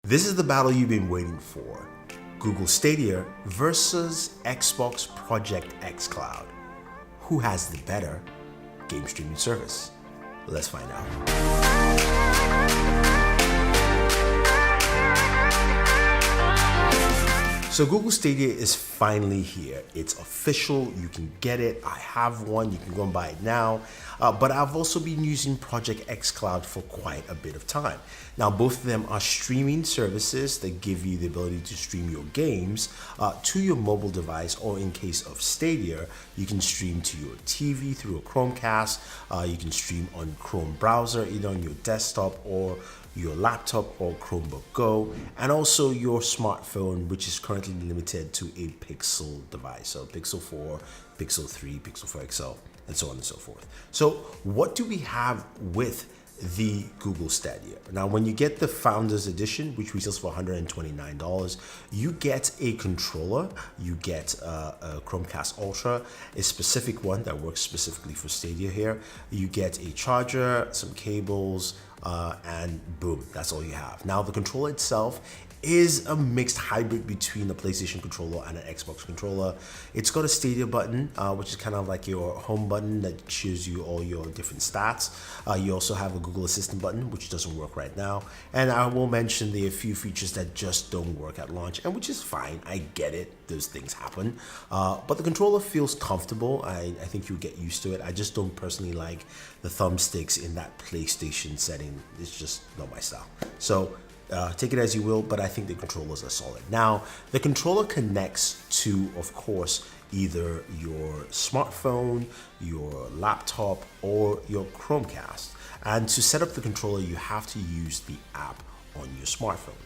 This is the battle you've been waiting for. Google Stadia versus Xbox Project Xcloud. Who has the better game streaming service? Let's find out. So Google Stadia is finally here. It's official, you can get it. I have one, you can go and buy it now. But I've also been using Project Xcloud for quite a bit of time. Now, both of them are streaming services that give you the ability to stream your games to your mobile device, or in case of Stadia, you can stream to your TV through a Chromecast. You can stream on Chrome browser, either on your desktop or your laptop or Chromebook Go, and also your smartphone, which is currently limited to a Pixel device, so Pixel 4, Pixel 3, Pixel 4 XL, and so on and so forth. So what do we have with the Google Stadia? Now, when you get the Founders Edition, which retails for $129, you get a controller, you get a Chromecast Ultra, a specific one that works specifically for Stadia here. You get a charger, some cables, and boom, that's all you have. Now, the controller itself is a mixed hybrid between a PlayStation controller and an Xbox controller. It's got a Stadia button, which is kind of like your home button that shows you all your different stats. You also have a Google Assistant button, which doesn't work right now. And I will mention there are a few features that just don't work at launch, and which is fine. I get it. Those things happen. But the controller feels comfortable. I think you'll get used to it. I just don't personally like the thumbsticks in that PlayStation setting. It's just not my style. So take it as you will, but I think the controllers are solid. Now, the controller connects to, of course, either your smartphone, your laptop, or your Chromecast. And to set up the controller, you have to use the app on your smartphone.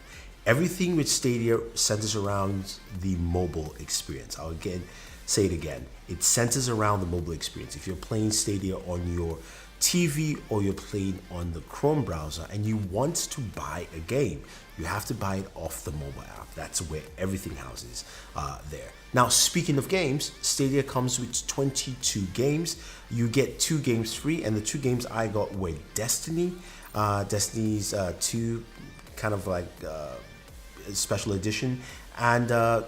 Everything with Stadia centers around the mobile experience. I'll again say it again. It centers around the mobile experience. If you're playing Stadia on your TV or you're playing on the Chrome browser and you want to buy a game, you have to buy it off the mobile app. That's where everything houses there. Now, speaking of games, Stadia comes with 22 games. You get 2 games free, and the 2 games I got were Destiny, Destiny's 2 kind of like special edition, and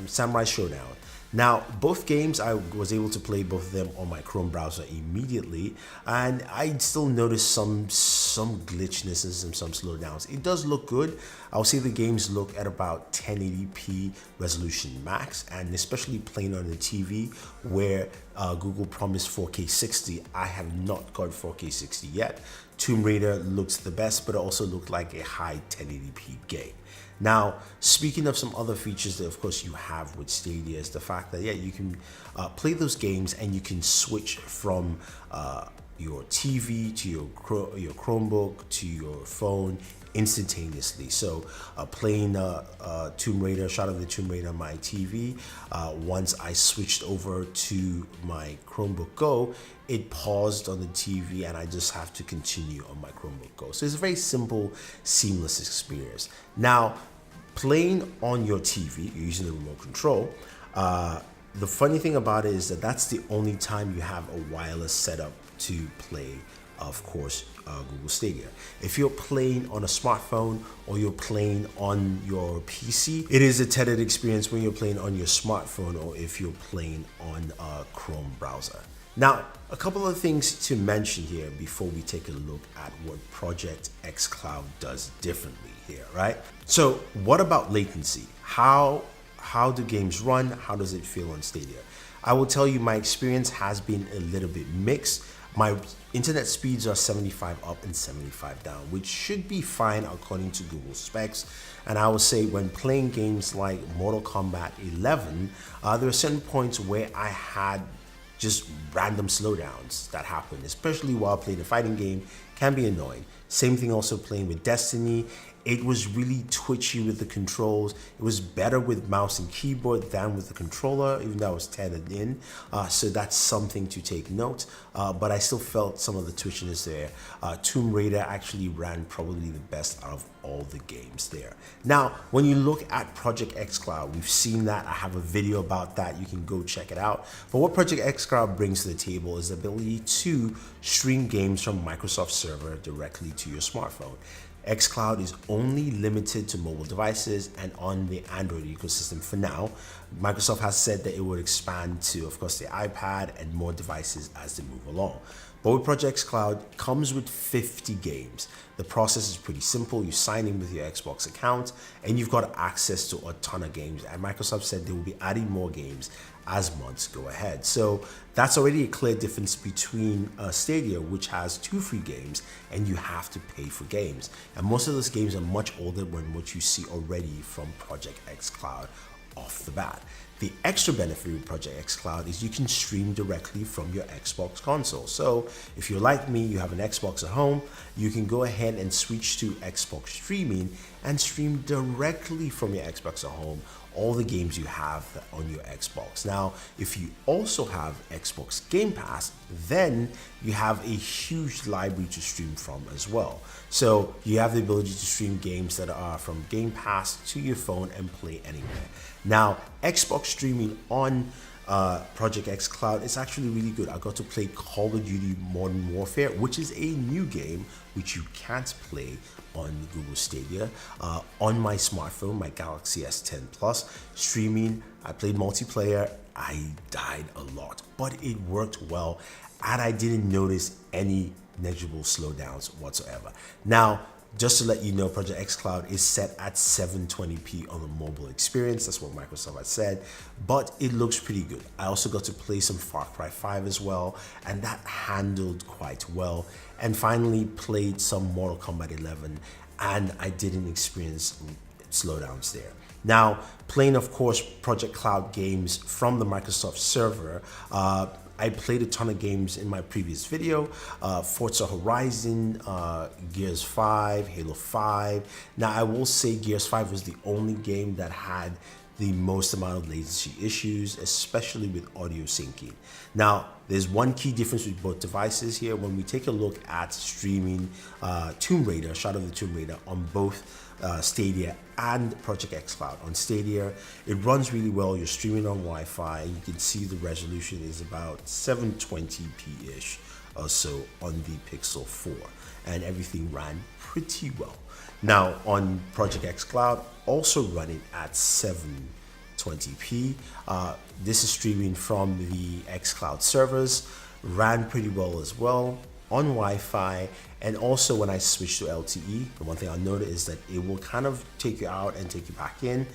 Samurai Showdown. Now, both games, I was able to play both of them on my Chrome browser immediately, and I still noticed some glitchnesses and some slowdowns. It does look good. I'll say the games look at about 1080p resolution max, and especially playing on the TV where Google promised 4K 60. I have not got 4K 60 yet. Tomb Raider looks the best, but it also looked like a high 1080p game. Now, speaking of some other features that, of course, you have with Stadia is the fact that, yeah, you can play those games and you can switch from your TV to your Chromebook to your phone instantaneously. So playing Tomb Raider, Shadow of the Tomb Raider on my TV, once I switched over to my Chromebook Go, it paused on the TV and I just have to continue on my Chromebook Go. So it's a very simple, seamless experience. Now, playing on your TV, you're using the remote control. The funny thing about it is that that's the only time you have a wireless setup to play, of course, Google Stadia. If you're playing on a smartphone or you're playing on your PC, it is a tethered experience when you're playing on your smartphone or if you're playing on a Chrome browser. Now, a couple of things to mention here before we take a look at what Project Xcloud does differently here, right? So what about latency? How do games run? How does it feel on Stadia? I will tell you my experience has been a little bit mixed. My internet speeds are 75 up and 75 down, which should be fine according to Google specs. And I would say when playing games like Mortal Kombat 11, there are certain points where I had just random slowdowns that happen, especially while playing a fighting game, can be annoying. Same thing also playing with Destiny. It was really twitchy with the controls. It was better with mouse and keyboard than with the controller, even though I was tethered in. So that's something to take note. But I still felt some of the twitchiness there. Tomb Raider actually ran probably the best out of all the games there. Now, when you look at Project Xcloud, we've seen that. I have a video about that. You can go check it out. But what Project Xcloud brings to the table is the ability to stream games from Microsoft Server directly to your smartphone. Xcloud is only limited to mobile devices and on the Android ecosystem for now. Microsoft has said that it would expand to, of course, the iPad and more devices as they move along. But with Project Xcloud, it comes with 50 games. The process is pretty simple. You sign in with your Xbox account and you've got access to a ton of games. And Microsoft said they will be adding more games as months go ahead. So that's already a clear difference between Stadia, which has 2 free games, and you have to pay for games. And most of those games are much older than what you see already from Project Xcloud off the bat. The extra benefit with Project Xcloud is you can stream directly from your Xbox console. So if you're like me, you have an Xbox at home, you can go ahead and switch to Xbox streaming and stream directly from your Xbox at home all the games you have on your Xbox. Now, if you also have Xbox Game Pass, then you have a huge library to stream from as well. So you have the ability to stream games that are from Game Pass to your phone and play anywhere. Now, Xbox streaming on Project Xcloud is actually really good. I got to play Call of Duty Modern Warfare, which is a new game which you can't play on Google Stadia. On my smartphone, my Galaxy S10 Plus, streaming, I played multiplayer. I died a lot, but it worked well, and I didn't notice any negligible slowdowns whatsoever. Now, just to let you know, Project Xcloud is set at 720p on the mobile experience. That's what Microsoft has said, but it looks pretty good. I also got to play some Far Cry 5 as well, and that handled quite well. And finally played some Mortal Kombat 11, and I didn't experience slowdowns there. Now, playing, of course, Project Cloud games from the Microsoft server, I played a ton of games in my previous video, Forza Horizon, Gears 5, Halo 5. Now, I will say Gears 5 was the only game that had the most amount of latency issues, especially with audio syncing. Now, there's one key difference with both devices here. When we take a look at streaming Tomb Raider, Shadow of the Tomb Raider on both Stadia and Project Xcloud. On Stadia, it runs really well. You're streaming on Wi-Fi. You can see the resolution is about 720p-ish or so on the Pixel 4, and everything ran pretty well. Now, on Project Xcloud, also running at 720p. This is streaming from the Xcloud servers, ran pretty well as well on Wi-Fi. And also when I switch to LTE, the one thing I noticed is that it will kind of take you out and take you back in.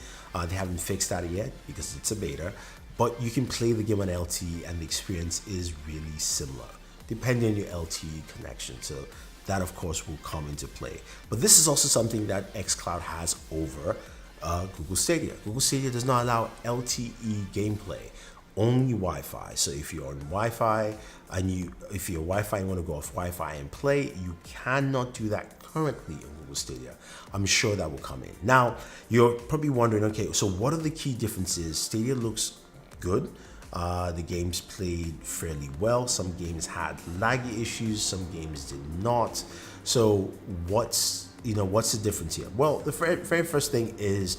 They haven't fixed that yet because it's a beta, but you can play the game on LTE and the experience is really similar, depending on your LTE connection. So that, of course, will come into play. But this is also something that Xcloud has over Google Stadia. Google Stadia does not allow LTE gameplay, only Wi-Fi. So if you're on Wi-Fi and if you're Wi-Fi and want to go off Wi-Fi and play, you cannot do that currently in Google Stadia. I'm sure that will come in. Now, you're probably wondering, okay, so what are the key differences? Stadia looks good. The games played fairly well. Some games had laggy issues, some games did not. So what's the difference here? Well, the very first thing is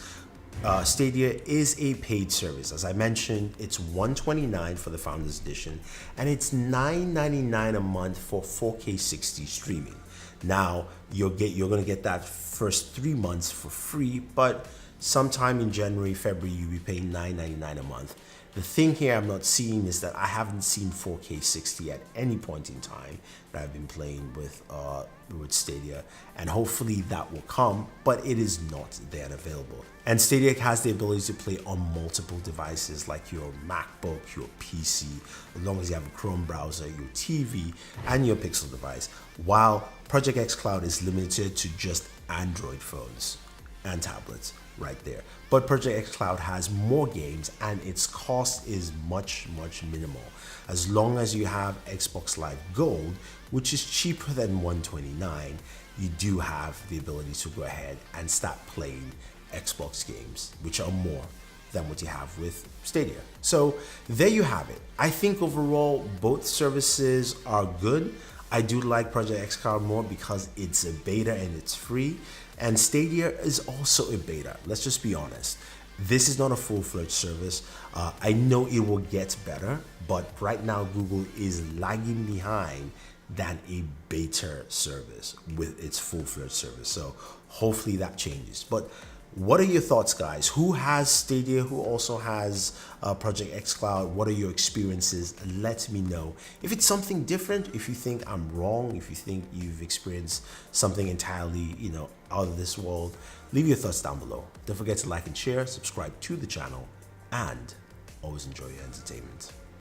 Stadia is a paid service. As I mentioned, it's $129 for the Founders Edition, and it's $9.99 a month for 4K 60 streaming. Now, you're going to get that first 3 months for free, but sometime in January, February, you'll be paying $9.99 a month. The thing here I'm not seeing is that I haven't seen 4K 60 at any point in time that I've been playing with Stadia, and hopefully that will come, but it is not there and available. And Stadia has the ability to play on multiple devices like your MacBook, your PC, as long as you have a Chrome browser, your TV, and your Pixel device, while Project Xcloud is limited to just Android phones and tablets right there. But Project Xcloud has more games and its cost is much minimal. As long as you have Xbox Live Gold, which is cheaper than $129, you do have the ability to go ahead and start playing Xbox games, which are more than what you have with Stadia. So there you have it. I think overall both services are good. I do like Project Xcloud more because it's a beta and it's free, and Stadia is also a beta. Let's just be honest. This is not a full-fledged service. I know it will get better, but right now Google is lagging behind than a beta service with its full-fledged service. So hopefully that changes. But what are your thoughts, guys? Who has Stadia? Who also has Project xCloud? What are your experiences? Let me know. If it's something different, if you think I'm wrong, if you think you've experienced something entirely, out of this world, leave your thoughts down below. Don't forget to like and share, subscribe to the channel, and always enjoy your entertainment.